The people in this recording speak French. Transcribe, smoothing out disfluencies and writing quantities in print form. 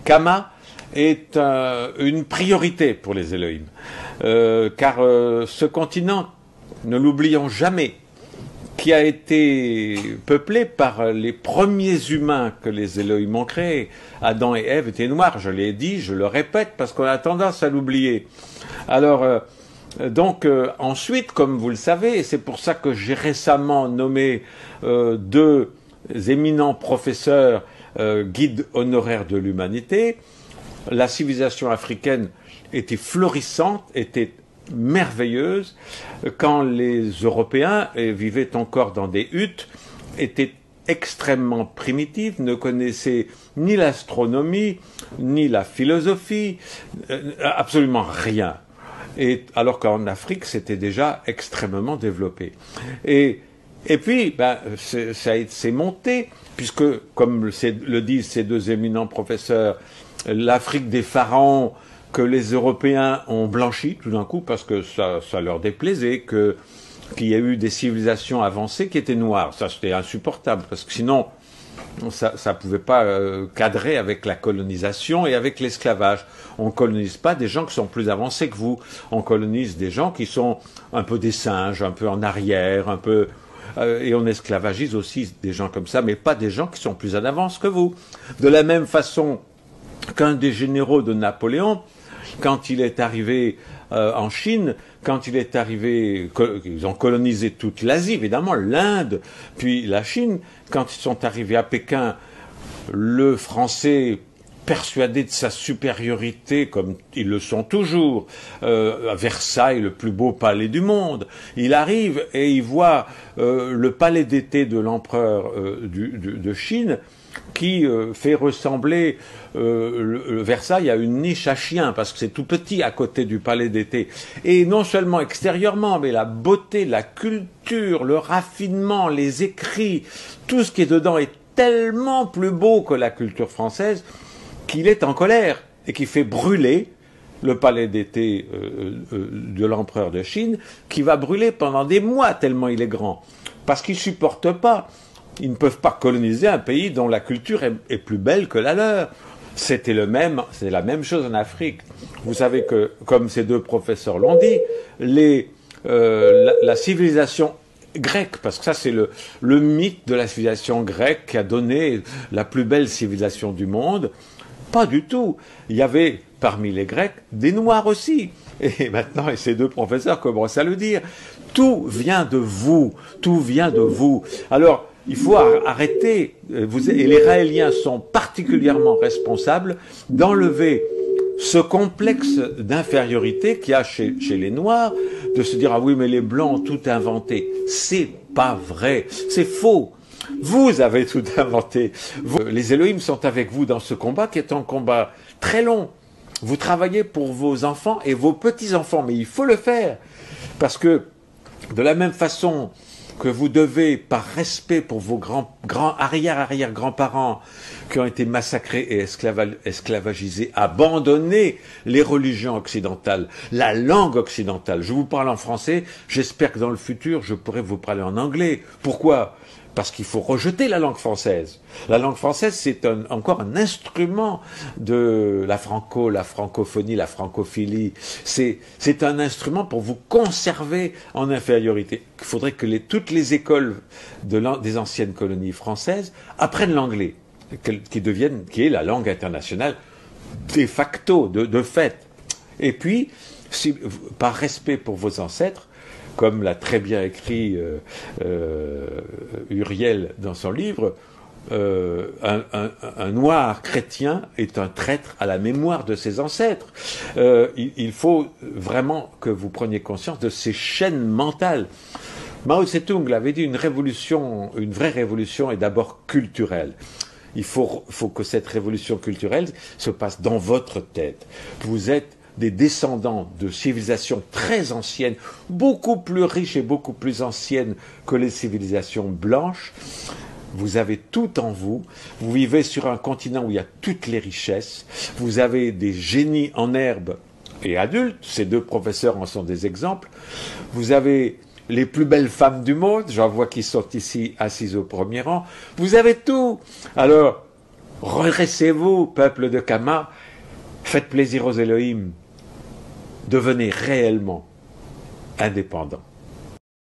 Kama est une priorité pour les Elohim. Car ce continent, ne l'oublions jamais, qui a été peuplé par les premiers humains que les Elohim ont créés. Adam et Ève étaient noirs, je l'ai dit, je le répète, parce qu'on a tendance à l'oublier. Alors, ensuite, comme vous le savez, et c'est pour ça que j'ai récemment nommé deux éminents professeurs guides honoraires de l'humanité, la civilisation africaine était florissante, était merveilleuse, quand les Européens vivaient encore dans des huttes, étaient extrêmement primitifs, ne connaissaient ni l'astronomie, ni la philosophie, absolument rien. Et alors qu'en Afrique, c'était déjà extrêmement développé. Et puis, c'est monté, puisque, comme le disent ces deux éminents professeurs, l'Afrique des pharaons, que les Européens ont blanchi tout d'un coup parce que ça leur déplaisait, qu'il y a eu des civilisations avancées qui étaient noires. Ça, c'était insupportable, parce que sinon, ça pouvait pas cadrer avec la colonisation et avec l'esclavage. On colonise pas des gens qui sont plus avancés que vous. On colonise des gens qui sont un peu des singes, un peu en arrière, un peu... et on esclavagise aussi des gens comme ça, mais pas des gens qui sont plus en avance que vous. De la même façon qu'un des généraux de Napoléon, quand il est arrivé en Chine, quand il est arrivé, ils ont colonisé toute l'Asie, évidemment, l'Inde, puis la Chine, quand ils sont arrivés à Pékin, le Français, persuadé de sa supériorité, comme ils le sont toujours, à Versailles, le plus beau palais du monde, il arrive et il voit le palais d'été de l'empereur de Chine, qui fait ressembler Versailles à une niche à chien, parce que c'est tout petit à côté du palais d'été. Et non seulement extérieurement, mais la beauté, la culture, le raffinement, les écrits, tout ce qui est dedans est tellement plus beau que la culture française qu'il est en colère et qui fait brûler le palais d'été de l'empereur de Chine, qui va brûler pendant des mois tellement il est grand, parce qu'il supporte pas. Ils ne peuvent pas coloniser un pays dont la culture est plus belle que la leur. C'est la même chose en Afrique. Vous savez que, comme ces deux professeurs l'ont dit, la civilisation grecque, parce que ça c'est le mythe de la civilisation grecque qui a donné la plus belle civilisation du monde, pas du tout. Il y avait parmi les Grecs des Noirs aussi. Et maintenant, et ces deux professeurs commencent à le dire, tout vient de vous, tout vient de vous. Alors, il faut arrêter, et les Raéliens sont particulièrement responsables d'enlever ce complexe d'infériorité qu'il y a chez les Noirs, de se dire « Ah oui, mais les Blancs ont tout inventé ». C'est pas vrai, c'est faux. Vous avez tout inventé. Les Elohim sont avec vous dans ce combat qui est un combat très long. Vous travaillez pour vos enfants et vos petits-enfants, mais il faut le faire. Parce que, de la même façon que vous devez, par respect pour vos arrière-arrière-grands-parents qui ont été massacrés et esclavagisés, abandonner les religions occidentales, la langue occidentale. Je vous parle en français, j'espère que dans le futur, je pourrai vous parler en anglais. Pourquoi ? Parce qu'il faut rejeter la langue française. La langue française, c'est encore un instrument de la francophonie, la francophilie. C'est un instrument pour vous conserver en infériorité. Il faudrait que toutes les écoles des anciennes colonies françaises apprennent l'anglais, qui est la langue internationale de facto, de fait. Et puis, par respect pour vos ancêtres, comme l'a très bien écrit Uriel dans son livre, un noir chrétien est un traître à la mémoire de ses ancêtres. Il faut vraiment que vous preniez conscience de ces chaînes mentales. Mao Tse-tung l'avait dit, une vraie révolution est d'abord culturelle. Il faut que cette révolution culturelle se passe dans votre tête. Vous êtes des descendants de civilisations très anciennes, beaucoup plus riches et beaucoup plus anciennes que les civilisations blanches. Vous avez tout en vous. Vous vivez sur un continent où il y a toutes les richesses. Vous avez des génies en herbe et adultes. Ces deux professeurs en sont des exemples. Vous avez les plus belles femmes du monde. J'en vois qui sont ici assises au premier rang. Vous avez tout. Alors, redressez-vous, peuple de Kama, faites plaisir aux Elohim, devenez réellement indépendants.